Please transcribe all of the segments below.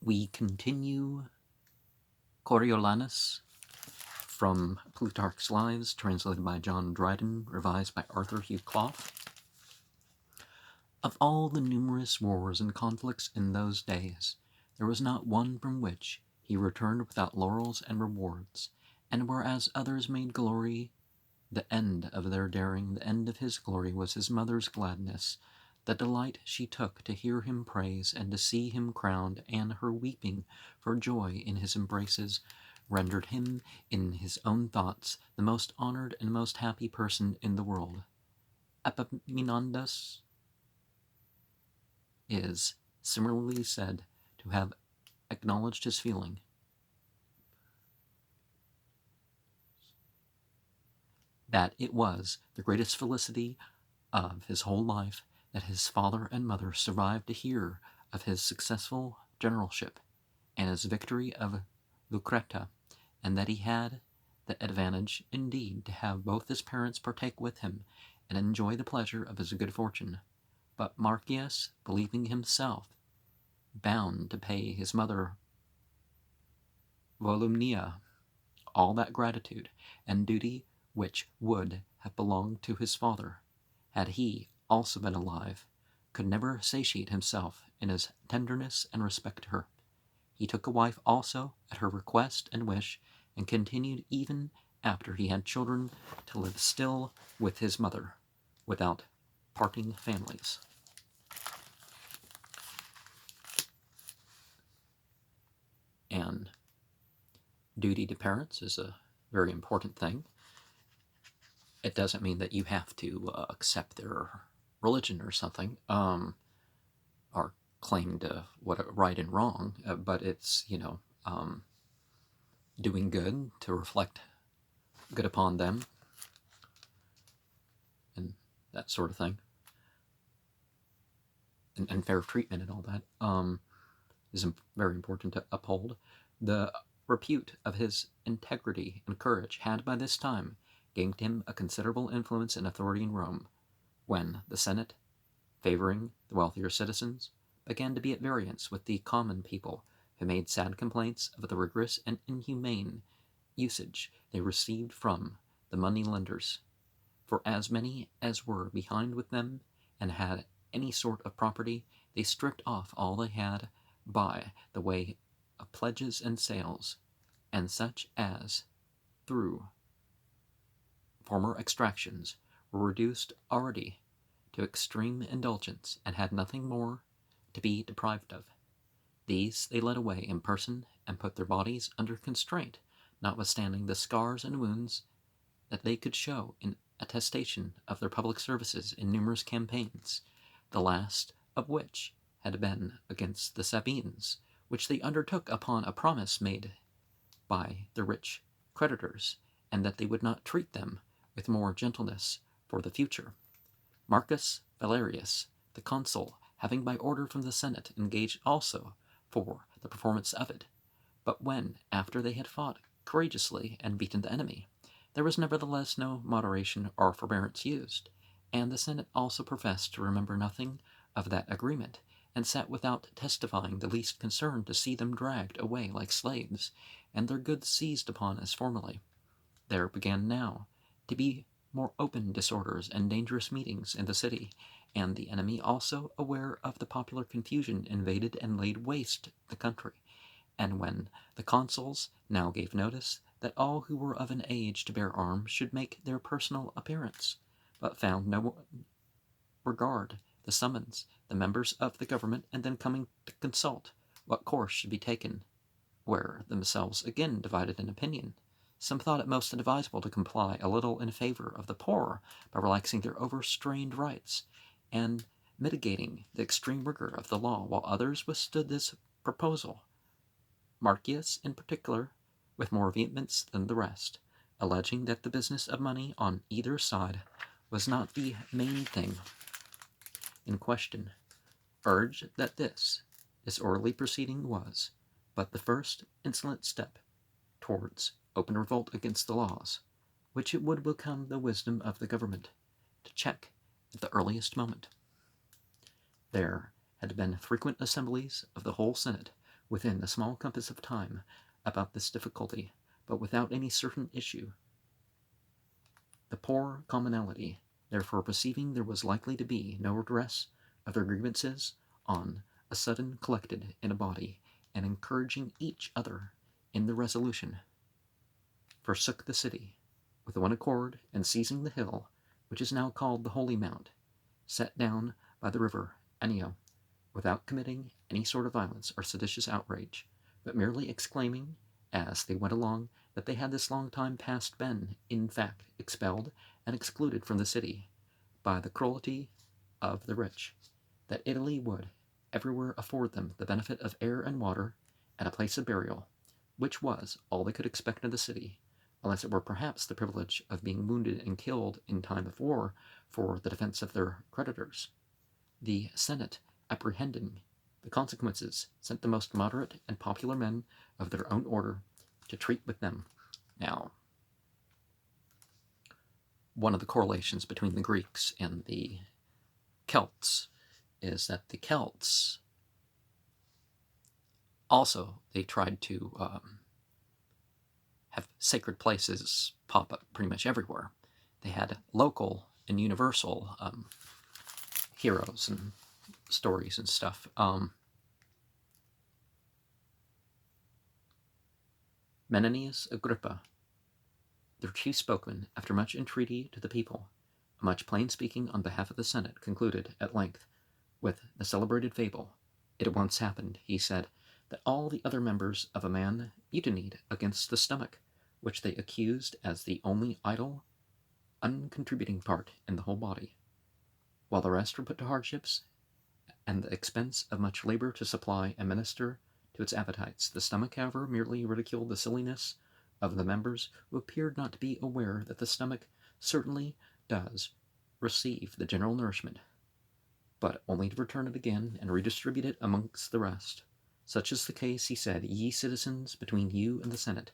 We continue Coriolanus from Plutarch's Lives, translated by John Dryden, revised by Arthur Hugh Clough. Of all the numerous wars and conflicts in those days, there was not one from which he returned without laurels and rewards, and whereas others made glory the end of their daring, the end of his glory was his mother's gladness, the delight she took to hear him praise and to see him crowned, and her weeping for joy in his embraces, rendered him, in his own thoughts, the most honored and most happy person in the world. Epaminondas is similarly said to have acknowledged his feeling that it was the greatest felicity of his whole life that his father and mother survived to hear of his successful generalship and his victory of Lucreta, and that he had the advantage indeed to have both his parents partake with him and enjoy the pleasure of his good fortune. But Marcius, believing himself bound to pay his mother Volumnia all that gratitude and duty which would have belonged to his father, had he also been alive, could never satiate himself in his tenderness and respect to her. He took a wife also at her request and wish, and continued even after he had children to live still with his mother, without parting families. And duty to parents is a very important thing. It doesn't mean that you have to accept their religion or something, or claim to what right and wrong, but it's, doing good to reflect good upon them and that sort of thing, and fair treatment and all that is very important to uphold. The repute of his integrity and courage had by this time gained him a considerable influence and authority in Rome, when the Senate, favoring the wealthier citizens, began to be at variance with the common people, who made sad complaints of the rigorous and inhumane usage they received from the money-lenders. For as many as were behind with them, and had any sort of property, they stripped off all they had by the way of pledges and sales, and such as, through former extractions, were reduced already to extreme indulgence, and had nothing more to be deprived of. These they led away in person, and put their bodies under constraint, notwithstanding the scars and wounds that they could show in attestation of their public services in numerous campaigns, the last of which had been against the Sabines, which they undertook upon a promise made by the rich creditors, and that they would not treat them with more gentleness for the future. Marcus Valerius, the consul, having by order from the Senate engaged also for the performance of it, but when, after they had fought courageously and beaten the enemy, there was nevertheless no moderation or forbearance used, and the Senate also professed to remember nothing of that agreement, and sat without testifying the least concern to see them dragged away like slaves, and their goods seized upon as formerly, there began now to be more open disorders and dangerous meetings in the city, and the enemy, also aware of the popular confusion, invaded and laid waste the country. And when the consuls now gave notice that all who were of an age to bear arms should make their personal appearance, but found no one regard the summons, the members of the government, and then coming to consult what course should be taken, were themselves again divided in opinion. Some thought it most advisable to comply a little in favor of the poor by relaxing their overstrained rights, and mitigating the extreme rigor of the law, while others withstood this proposal, Marcius in particular, with more vehemence than the rest, alleging that the business of money on either side was not the main thing in question, urged that this disorderly proceeding was but the first insolent step towards open revolt against the laws, which it would become the wisdom of the government to check at the earliest moment. There had been frequent assemblies of the whole Senate, within a small compass of time about this difficulty, but without any certain issue. The poor commonalty, therefore, perceiving there was likely to be no redress of their grievances, on a sudden collected in a body, and encouraging each other in the resolution, forsook the city with one accord, and seizing the hill, which is now called the Holy Mount, set down by the river Anio, without committing any sort of violence or seditious outrage, but merely exclaiming, as they went along, that they had this long time past been, in fact, expelled and excluded from the city by the cruelty of the rich, that Italy would everywhere afford them the benefit of air and water, and a place of burial, which was all they could expect of the city, unless it were perhaps the privilege of being wounded and killed in time of war for the defense of their creditors. The Senate, apprehending the consequences, sent the most moderate and popular men of their own order to treat with them. Now, one of the correlations between the Greeks and the Celts is that the Celts also, they tried to have sacred places pop up pretty much everywhere. They had local and universal heroes and stories and stuff. Menenius Agrippa, their chief spokesman, after much entreaty to the people, much plain speaking on behalf of the Senate, concluded at length with the celebrated fable. It once happened, he said, that all the other members of a man mutinied against the stomach, which they accused as the only idle, uncontributing part in the whole body, while the rest were put to hardships and the expense of much labor to supply and minister to its appetites. The stomach, however, merely ridiculed the silliness of the members, who appeared not to be aware that the stomach certainly does receive the general nourishment, but only to return it again and redistribute it amongst the rest. Such is the case, he said, ye citizens, between you and the Senate.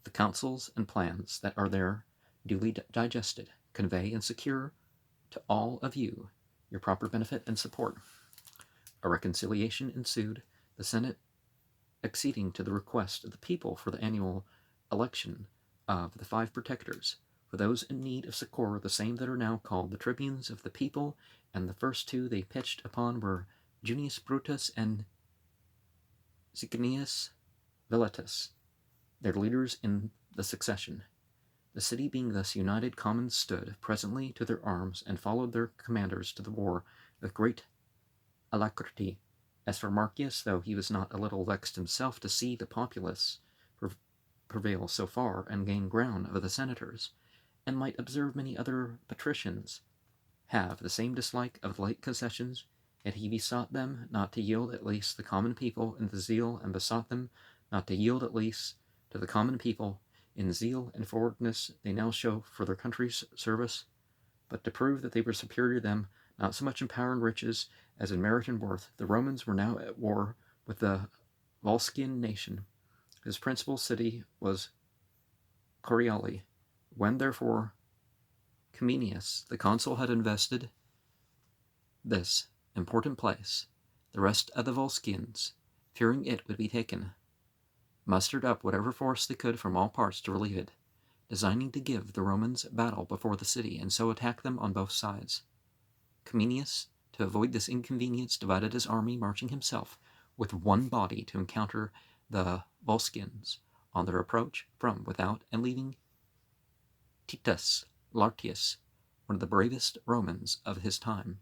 The counsels and plans that are there duly digested convey and secure to all of you your proper benefit and support. A reconciliation ensued, the Senate acceding to the request of the people for the annual election of the 5 protectors, for those in need of succor, the same that are now called the tribunes of the people, and the first 2 they pitched upon were Junius Brutus and Sicinius Villetus, their leaders in the succession. The city being thus united, commons stood presently to their arms, and followed their commanders to the war with great alacrity. As for Marcius, though he was not a little vexed himself to see the populace prevail so far and gain ground of the senators, and might observe many other patricians have the same dislike of the late concessions, yet he besought them not to yield at least the common people in the zeal, and besought them not to yield at least to the common people in zeal and forwardness they now show for their country's service, but to prove that they were superior to them, not so much in power and riches as in merit and worth. The Romans were now at war with the Volscian nation, whose principal city was Coriolanus. When, therefore, Comenius, the consul, had invested this important place, the rest of the Volscians, fearing it would be taken, mustered up whatever force they could from all parts to relieve it, designing to give the Romans battle before the city, and so attack them on both sides. Comenius, to avoid this inconvenience, divided his army, marching himself with one body to encounter the Volscians on their approach from without, and leaving Titus Lartius, one of the bravest Romans of his time,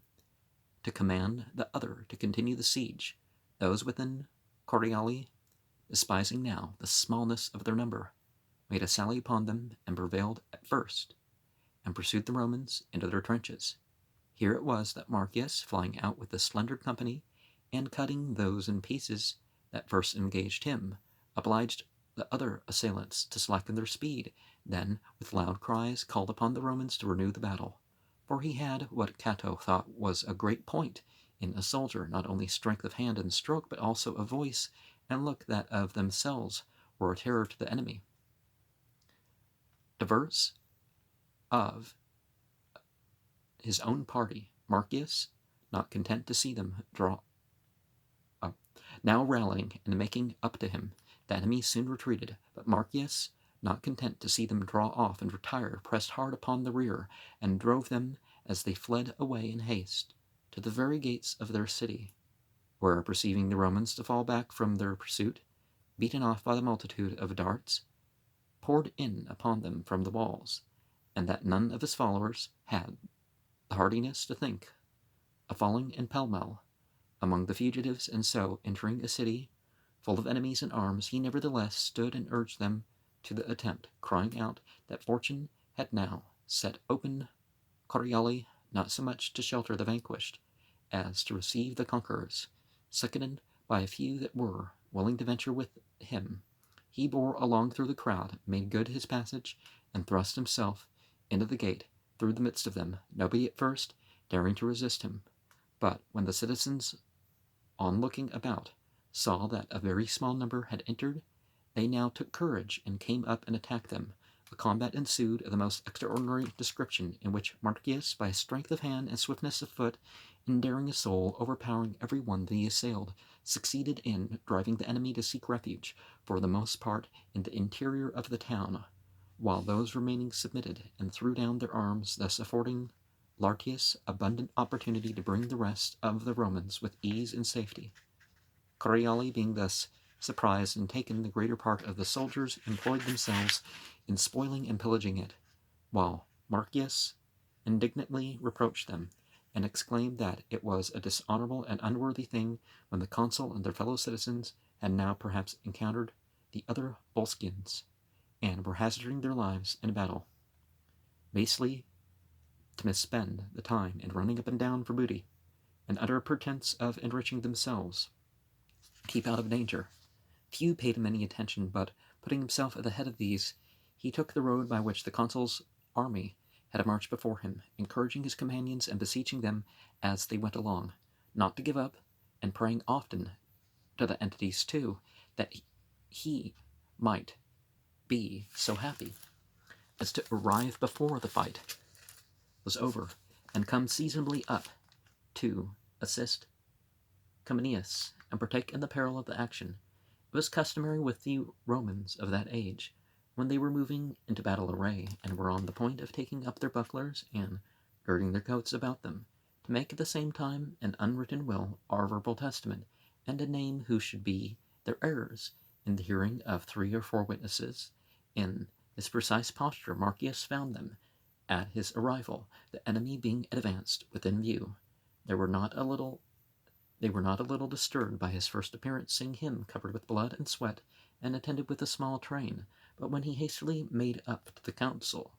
to command the other to continue the siege. Those within Coriolanus, despising now the smallness of their number, made a sally upon them, and prevailed at first, and pursued the Romans into their trenches. Here it was that Marcius, flying out with the slender company, and cutting those in pieces that first engaged him, obliged the other assailants to slacken their speed, then, with loud cries, called upon the Romans to renew the battle. For he had what Cato thought was a great point in a soldier, not only strength of hand and stroke, but also a voice and look that of themselves were a terror to the enemy. Diverse of his own party, Marcius, not content to see them Now rallying and making up to him, the enemy soon retreated, but Marcius, not content to see them draw off and retire, pressed hard upon the rear, and drove them, as they fled away in haste, to the very gates of their city, where, perceiving the Romans to fall back from their pursuit, beaten off by the multitude of darts, poured in upon them from the walls, and that none of his followers had the hardiness to think of falling in pell-mell among the fugitives, and so, entering a city full of enemies and arms, he nevertheless stood and urged them to the attempt, crying out that fortune had now set open Corioli not so much to shelter the vanquished as to receive the conquerors. Seconded by a few that were willing to venture with him, he bore along through the crowd, made good his passage, and thrust himself into the gate through the midst of them, nobody at first daring to resist him. But when the citizens, on looking about, saw that a very small number had entered, they now took courage and came up and attacked them. A combat ensued of the most extraordinary description, in which Marcius, by strength of hand and swiftness of foot, and daring of soul, overpowering every one that he assailed, succeeded in driving the enemy to seek refuge, for the most part, in the interior of the town, while those remaining submitted and threw down their arms, thus affording Lartius abundant opportunity to bring the rest of the Romans with ease and safety. Corioli being thus surprised and taken, the greater part of the soldiers employed themselves in spoiling and pillaging it, while Marcius indignantly reproached them, and exclaimed that it was a dishonorable and unworthy thing when the consul and their fellow citizens had now perhaps encountered the other Volscians, and were hazarding their lives in battle, basely to misspend the time in running up and down for booty, and under a pretense of enriching themselves, keep out of danger. Few paid him any attention, but, putting himself at the head of these, he took the road by which the consul's army had marched before him, encouraging his companions and beseeching them as they went along, not to give up, and praying often to the entities too, that he might be so happy as to arrive before the fight was over, and come seasonably up to assist Cominius and partake in the peril of the action. It was customary with the Romans of that age, when they were moving into battle array, and were on the point of taking up their bucklers and girding their coats about them, to make at the same time an unwritten will or verbal testament, and to name who should be their heirs, in the hearing of 3 or 4 witnesses. In this precise posture Marcius found them at his arrival, the enemy being advanced within view. They were not a little disturbed by his first appearance, seeing him covered with blood and sweat, and attended with a small train. But when he hastily made up to the consul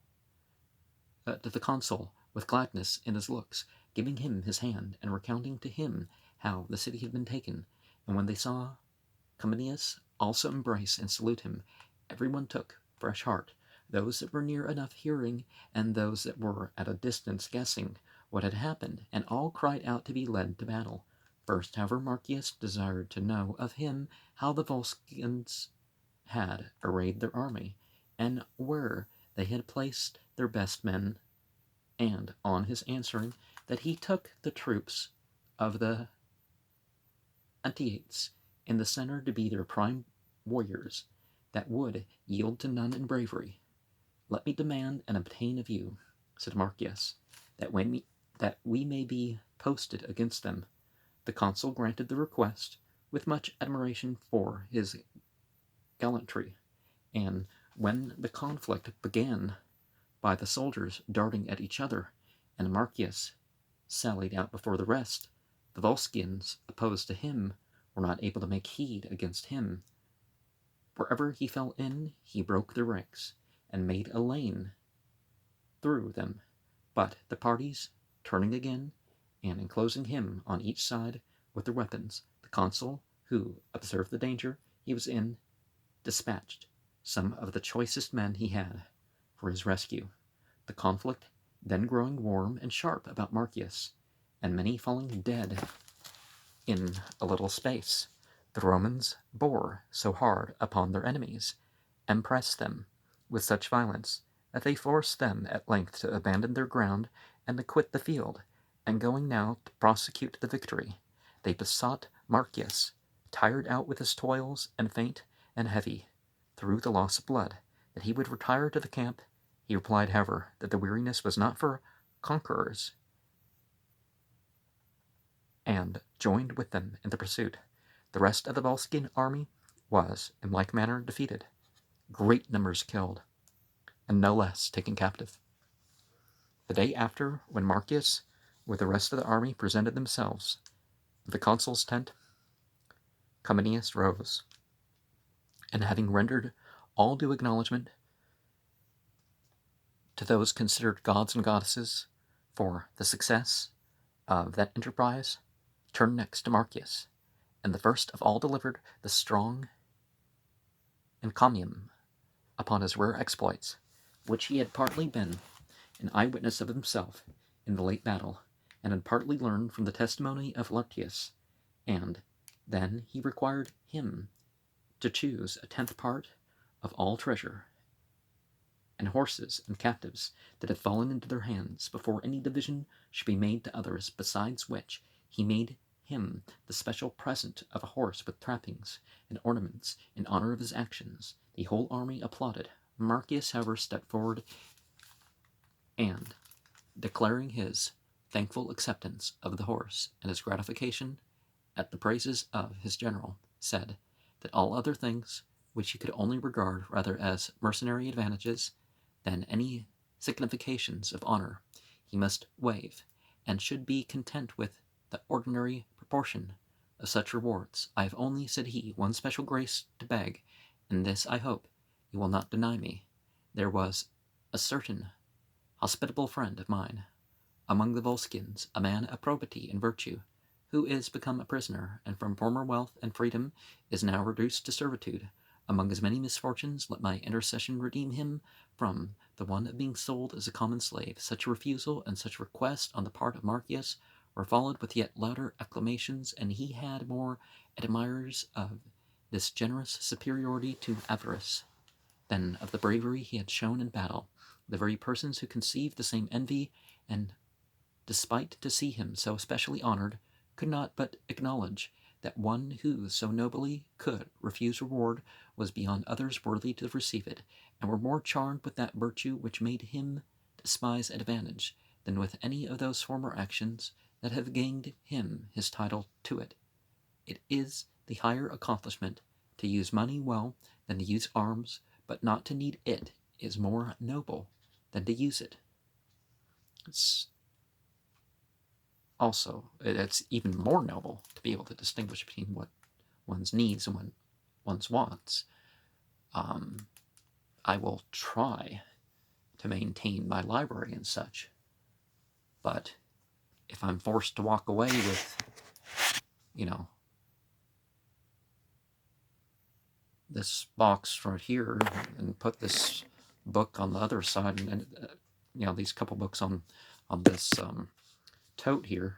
with gladness in his looks, giving him his hand, and recounting to him how the city had been taken, and when they saw Cominius also embrace and salute him, everyone took fresh heart, those that were near enough hearing, and those that were at a distance guessing what had happened, and all cried out to be led to battle. First, however, Marcius desired to know of him how the Volscians had arrayed their army, and where they had placed their best men, and, on his answering that he took the troops of the Antiates in the center to be their prime warriors, that would yield to none in bravery, let me demand and obtain of you, said Marcius, that we may be posted against them. The consul granted the request with much admiration for his gallantry, and when the conflict began by the soldiers darting at each other, and Marcius sallied out before the rest, the Volscians opposed to him were not able to make heed against him. Wherever he fell in, he broke their ranks, and made a lane through them. But the parties, turning again, and enclosing him on each side with their weapons, the consul, who observed the danger he was in, dispatched some of the choicest men he had for his rescue. The conflict then growing warm and sharp about Marcius, and many falling dead in a little space, the Romans bore so hard upon their enemies, and pressed them with such violence, that they forced them at length to abandon their ground and to quit the field, and going now to prosecute the victory, they besought Marcius tired out with his toils, and faint and heavy through the loss of blood, that he would retire to the camp. He replied, however, that the weariness was not for conquerors, and joined with them in the pursuit. The rest of the Volscian army was, in like manner, defeated, great numbers killed, and no less taken captive. The day after, when Marcius, with the rest of the army, presented themselves at the consul's tent, Cominius rose, and having rendered all due acknowledgment to those considered gods and goddesses for the success of that enterprise, turned next to Marcius, and the first of all delivered the strong encomium upon his rare exploits, which he had partly been an eyewitness of himself in the late battle, and had partly learned from the testimony of Lartius, and then he required him to choose a 10th part of all treasure, and horses and captives that had fallen into their hands, before any division should be made to others, besides which he made him the special present of a horse with trappings and ornaments in honor of his actions. The whole army applauded. Marcius, however, stepped forward, and, declaring his thankful acceptance of the horse and his gratification at the praises of his general, said that all other things, which he could only regard rather as mercenary advantages than any significations of honor, he must waive, and should be content with the ordinary proportion of such rewards. I have only, said he, one special grace to beg, and this I hope you will not deny me. There was a certain hospitable friend of mine among the Volscians, a man of probity and virtue, who is become a prisoner, and from former wealth and freedom is now reduced to servitude. Among his many misfortunes, let my intercession redeem him from the one of being sold as a common slave. Such a refusal and such request on the part of Marcius were followed with yet louder acclamations, and he had more admirers of this generous superiority to avarice than of the bravery he had shown in battle. The very persons who conceived the same envy, and despite to see him so especially honored, could not but acknowledge that one who so nobly could refuse reward was beyond others worthy to receive it, and were more charmed with that virtue which made him despise advantage than with any of those former actions that have gained him his title to it. It is the higher accomplishment to use money well than to use arms, but not to need it is more noble than to use it. It's even more noble to be able to distinguish between what one's needs and one's wants. I will try to maintain my library and such, but if I'm forced to walk away with, this box right here and put this book on the other side, and these couple books on this tote here,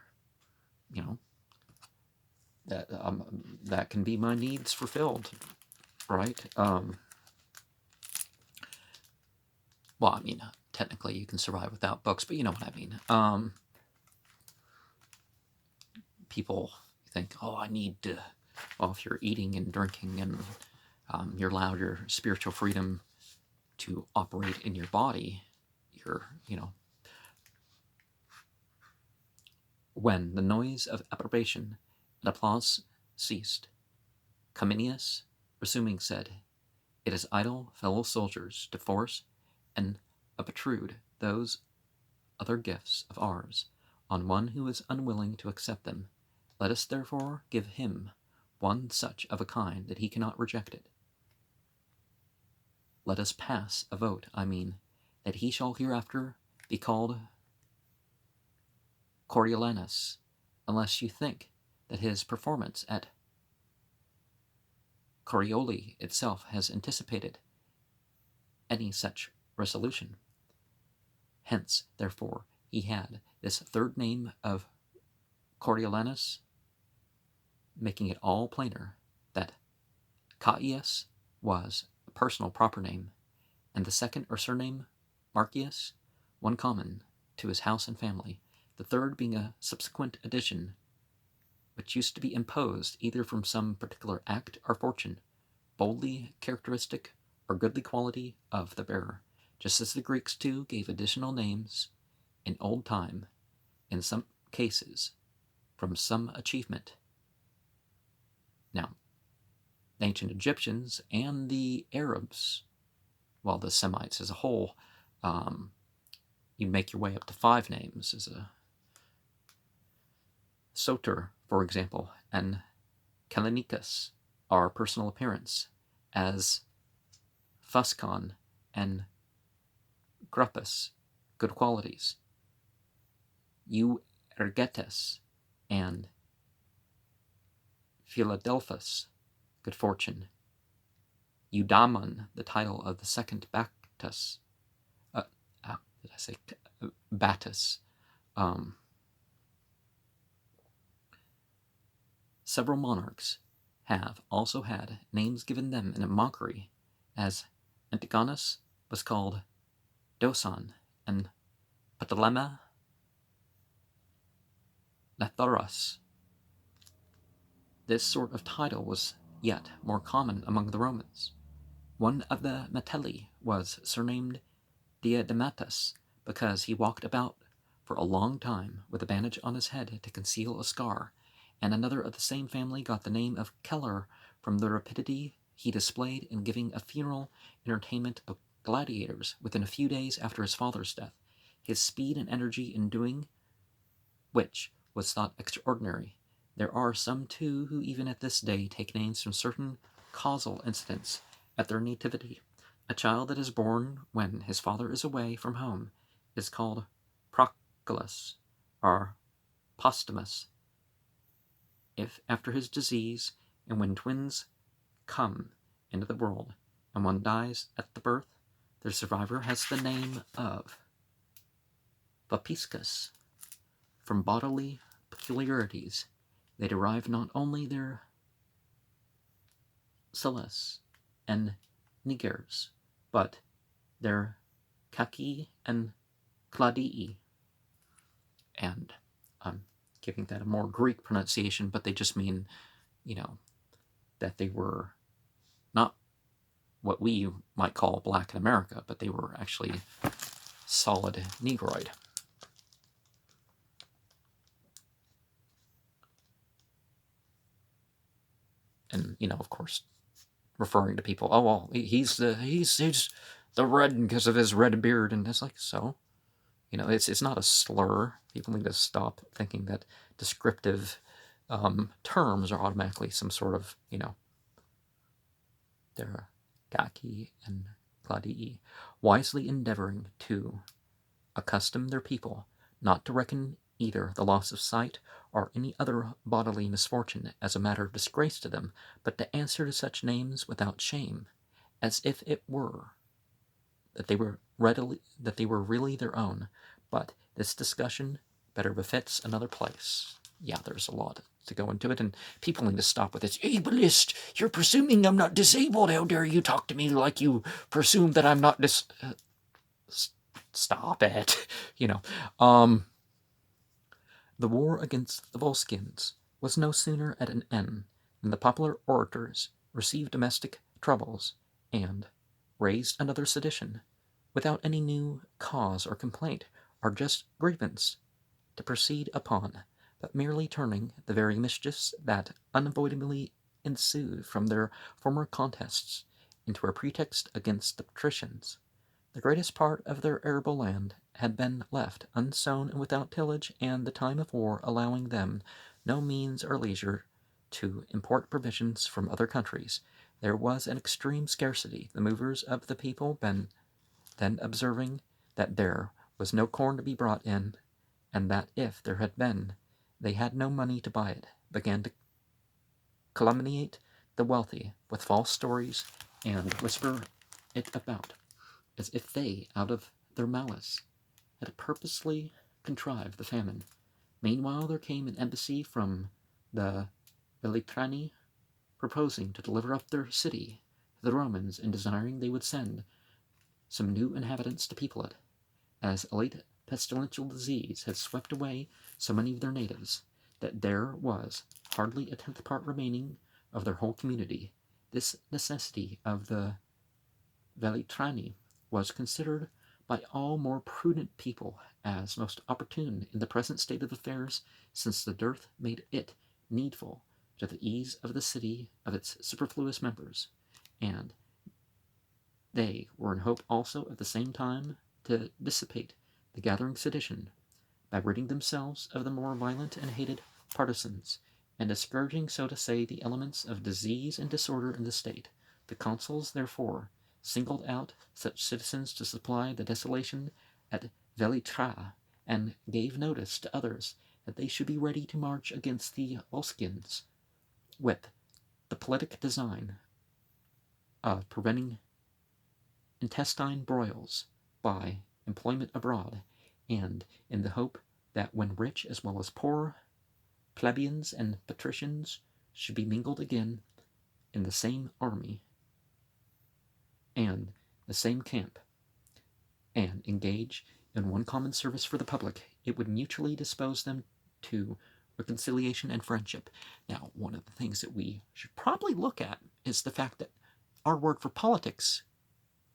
that can be my needs fulfilled, right? Well, I mean, technically you can survive without books, but you know what I mean. People think, oh, I need to. Well, if you're eating and drinking and you're allowed your spiritual freedom to operate in your body, when the noise of approbation and applause ceased, Cominius, resuming, said, "It is idle, fellow soldiers, to force and obtrude those other gifts of ours on one who is unwilling to accept them. Let us therefore give him one such of a kind that he cannot reject it. Let us pass a vote, that he shall hereafter be called Coriolanus, unless you think that his performance at Corioli itself has anticipated any such resolution. Hence, therefore, he had this third name of Coriolanus, making it all plainer that Caius was a personal proper name, and the second or surname, Marcius, one common to his house and family, the third being a subsequent addition which used to be imposed either from some particular act or fortune, boldly characteristic or goodly quality of the bearer, just as the Greeks too gave additional names in old time, in some cases, from some achievement. Now, the ancient Egyptians and the Arabs, well, the Semites as a whole, you make your way up to 5 names as a Soter, for example, and Kalanikas, our personal appearance, as Fuscon and Gruppus, good qualities, Ergetes and Philadelphus, good fortune, Eudaimon, the title of the second Bacchus, did I say Battus? Several monarchs have also had names given them in a mockery, as Antigonus was called Doson, and Ptolemy Lathoros. This sort of title was yet more common among the Romans. One of the Metelli was surnamed Diadematus because he walked about for a long time with a bandage on his head to conceal a scar, and another of the same family got the name of Keller from the rapidity he displayed in giving a funeral entertainment of gladiators within a few days after his father's death, his speed and energy in doing which was thought extraordinary. There are some, too, who even at this day take names from certain causal incidents at their nativity. A child that is born when his father is away from home is called Proclus, or Posthumus. If after his disease, and when twins come into the world, and one dies at the birth, their survivor has the name of Vapiscus. From bodily peculiarities, they derive not only their Celes and Nigers, but their Kaki and Cladii. And I'm giving that a more Greek pronunciation, but they just mean, that they were not what we might call black in America, but they were actually solid Negroid. And, of course, referring to people, oh, well, he's the red because of his red beard, and it's like, so, it's not a slur. People need to stop thinking that descriptive terms are automatically some sort of, they're Gaki and Cladii, wisely endeavoring to accustom their people not to reckon either the loss of sight or any other bodily misfortune as a matter of disgrace to them, but to answer to such names without shame, as if it were that they were really their own. But this discussion better befits another place. Yeah, there's a lot to go into it, and people need to stop with this. Ableist, you're presuming I'm not disabled. How dare you talk to me like you presume that I'm not Stop it. The war against the Volscians was no sooner at an end than the popular orators received domestic troubles and raised another sedition, without any new cause or complaint or just grievance to proceed upon, but merely turning the very mischiefs that unavoidably ensued from their former contests into a pretext against the patricians. The greatest part of their arable land had been left unsown and without tillage, and the time of war allowing them no means or leisure to import provisions from other countries, there was an extreme scarcity. The movers of the people then observing that there was no corn to be brought in, and that if there had been, they had no money to buy it, began to calumniate the wealthy with false stories and whisper it about, as if they, out of their malice, had purposely contrived the famine. Meanwhile there came an embassy from the Velitrani, proposing to deliver up their city to the Romans, and desiring they would send some new inhabitants to people it, as a late pestilential disease had swept away so many of their natives, that there was hardly a tenth part remaining of their whole community. This necessity of the Velitrani was considered by all more prudent people as most opportune in the present state of affairs, since the dearth made it needful to the ease of the city of its superfluous members, and they were in hope also at the same time to dissipate the gathering sedition by ridding themselves of the more violent and hated partisans, and discouraging, so to say, the elements of disease and disorder in the state. The consuls, therefore, singled out such citizens to supply the desolation at Velitra, and gave notice to others that they should be ready to march against the Volscians, with the politic design of preventing intestine broils by employment abroad, and in the hope that when rich as well as poor, plebeians and patricians should be mingled again in the same army and the same camp, and engage in one common service for the public, it would mutually dispose them to reconciliation and friendship. Now, one of the things that we should probably look at is the fact that our word for politics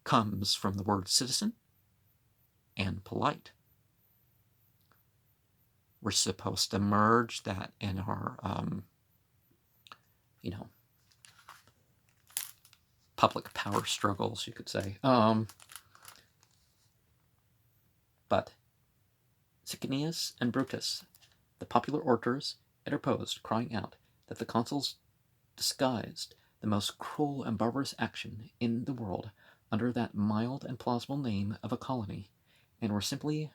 comes from the word citizen and polite. We're supposed to merge that in our, public power struggles, you could say. But Sicinius and Brutus, the popular orators, interposed, crying out that the consuls disguised the most cruel and barbarous action in the world under that mild and plausible name of a colony, and were simply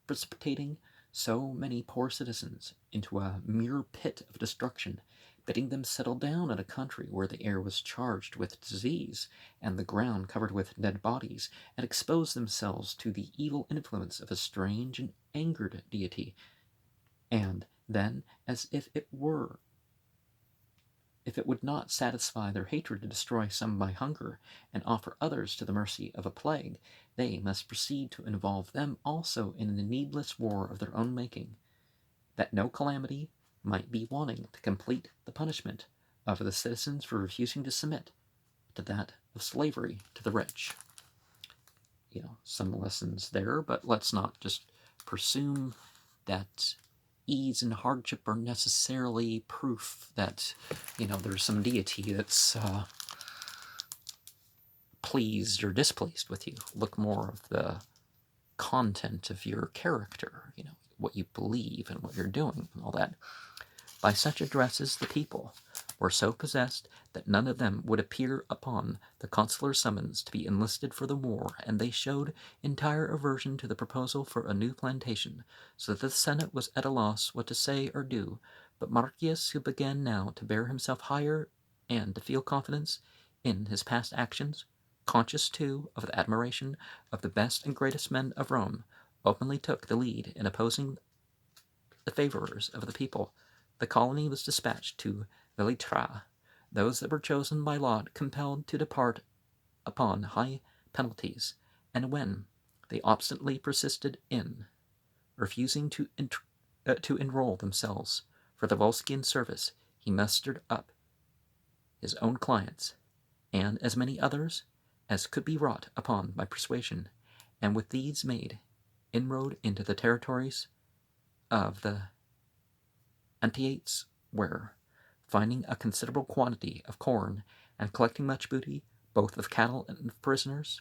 precipitating so many poor citizens into a mere pit of destruction, bidding them settle down in a country where the air was charged with disease and the ground covered with dead bodies, and expose themselves to the evil influence of a strange and angered deity. And then, as if it would not satisfy their hatred to destroy some by hunger, and offer others to the mercy of a plague, they must proceed to involve them also in the needless war of their own making, that no calamity might be wanting to complete the punishment of the citizens for refusing to submit to that of slavery to the rich. Some lessons there, but let's not just presume that ease and hardship are necessarily proof that, there's some deity that's pleased or displeased with you. Look more of the content of your character, what you believe and what you're doing and all that. By such addresses the people were so possessed that none of them would appear upon the consular summons to be enlisted for the war, and they showed entire aversion to the proposal for a new plantation, so that the Senate was at a loss what to say or do. But Marcius, who began now to bear himself higher and to feel confidence in his past actions, conscious too of the admiration of the best and greatest men of Rome, openly took the lead in opposing the favorers of the people. The colony was dispatched to Velitra, those that were chosen by lot compelled to depart upon high penalties, and when they obstinately persisted in refusing to enroll themselves for the Volscian service, he mustered up his own clients, and as many others as could be wrought upon by persuasion, and with these made inroad into the territories of the Antiates, where, finding a considerable quantity of corn and collecting much booty, both of cattle and of prisoners,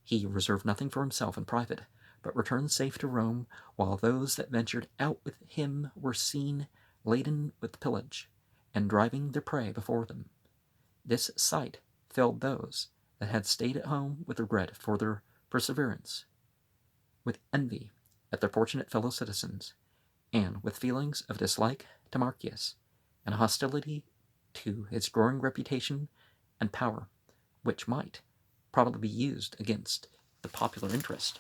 he reserved nothing for himself in private, but returned safe to Rome, while those that ventured out with him were seen laden with pillage, and driving their prey before them. This sight filled those that had stayed at home with regret for their perseverance, with envy at their fortunate fellow citizens, and with feelings of dislike to Marcius, and hostility to his growing reputation and power, which might probably be used against the popular interest.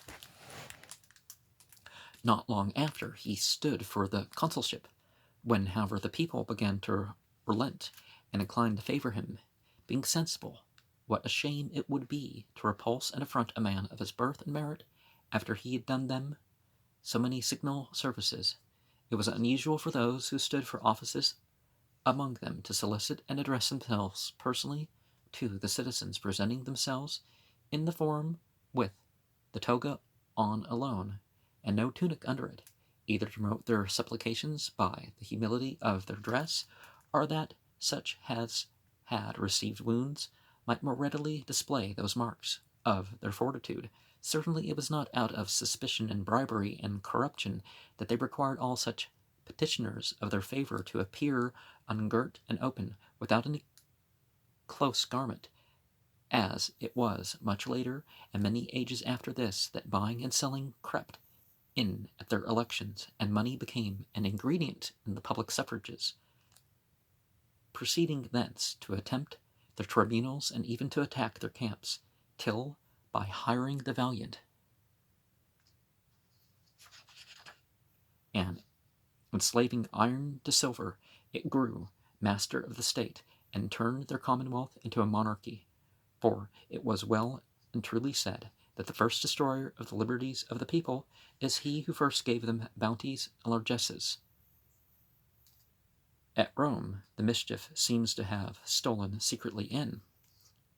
Not long after, he stood for the consulship, when, however, the people began to relent and incline to favor him, being sensible what a shame it would be to repulse and affront a man of his birth and merit after he had done them so many signal services. It was unusual for those who stood for offices among them to solicit and address themselves personally to the citizens, presenting themselves in the forum with the toga on alone, and no tunic under it, either to promote their supplications by the humility of their dress, or that such as had received wounds might more readily display those marks of their fortitude. Certainly it was not out of suspicion and bribery and corruption that they required all such petitioners of their favor to appear ungirt and open, without any close garment, as it was much later, and many ages after this, that buying and selling crept in at their elections, and money became an ingredient in the public suffrages, proceeding thence to attempt their tribunals and even to attack their camps, till, by hiring the valiant and enslaving iron to silver, it grew master of the state, and turned their commonwealth into a monarchy. For it was well and truly said that the first destroyer of the liberties of the people is he who first gave them bounties and largesses. At Rome, the mischief seems to have stolen secretly in,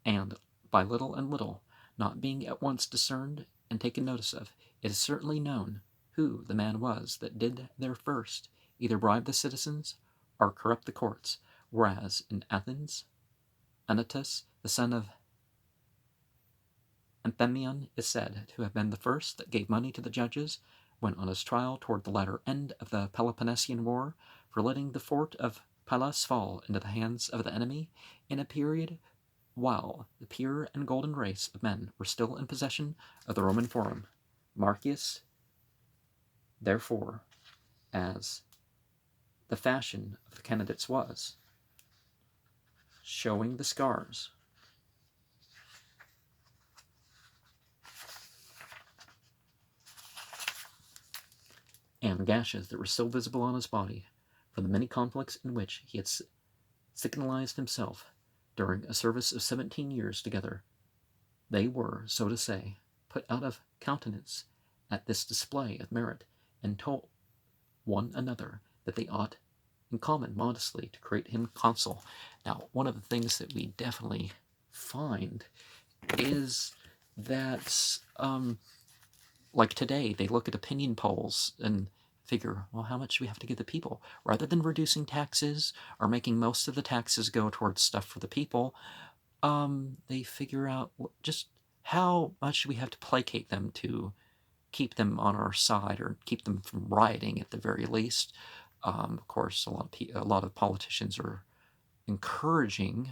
and by little and little, not being at once discerned and taken notice of, it is certainly known who the man was that did there first either bribe the citizens or corrupt the courts, whereas in Athens, Anytus, the son of Anthemion, is said to have been the first that gave money to the judges when on his trial toward the latter end of the Peloponnesian War, for letting the fort of Pylos fall into the hands of the enemy in a period while the pure and golden race of men were still in possession of the Roman Forum. Marcius, therefore, as the fashion of the candidates was, showing the scars and gashes that were still visible on his body from the many conflicts in which he had signalized himself during a service of 17 years together, they were, so to say, put out of countenance at this display of merit, and told one another that they ought in common modestly to create him consul. Now, one of the things that we definitely find is that, like today, they look at opinion polls and figure, well, how much do we have to give the people? Rather than reducing taxes or making most of the taxes go towards stuff for the people, they figure out just how much we have to placate them to keep them on our side or keep them from rioting at the very least. Of course, a lot of politicians are encouraging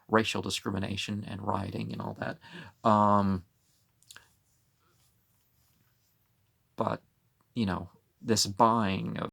racial discrimination and rioting and all that. But, this buying of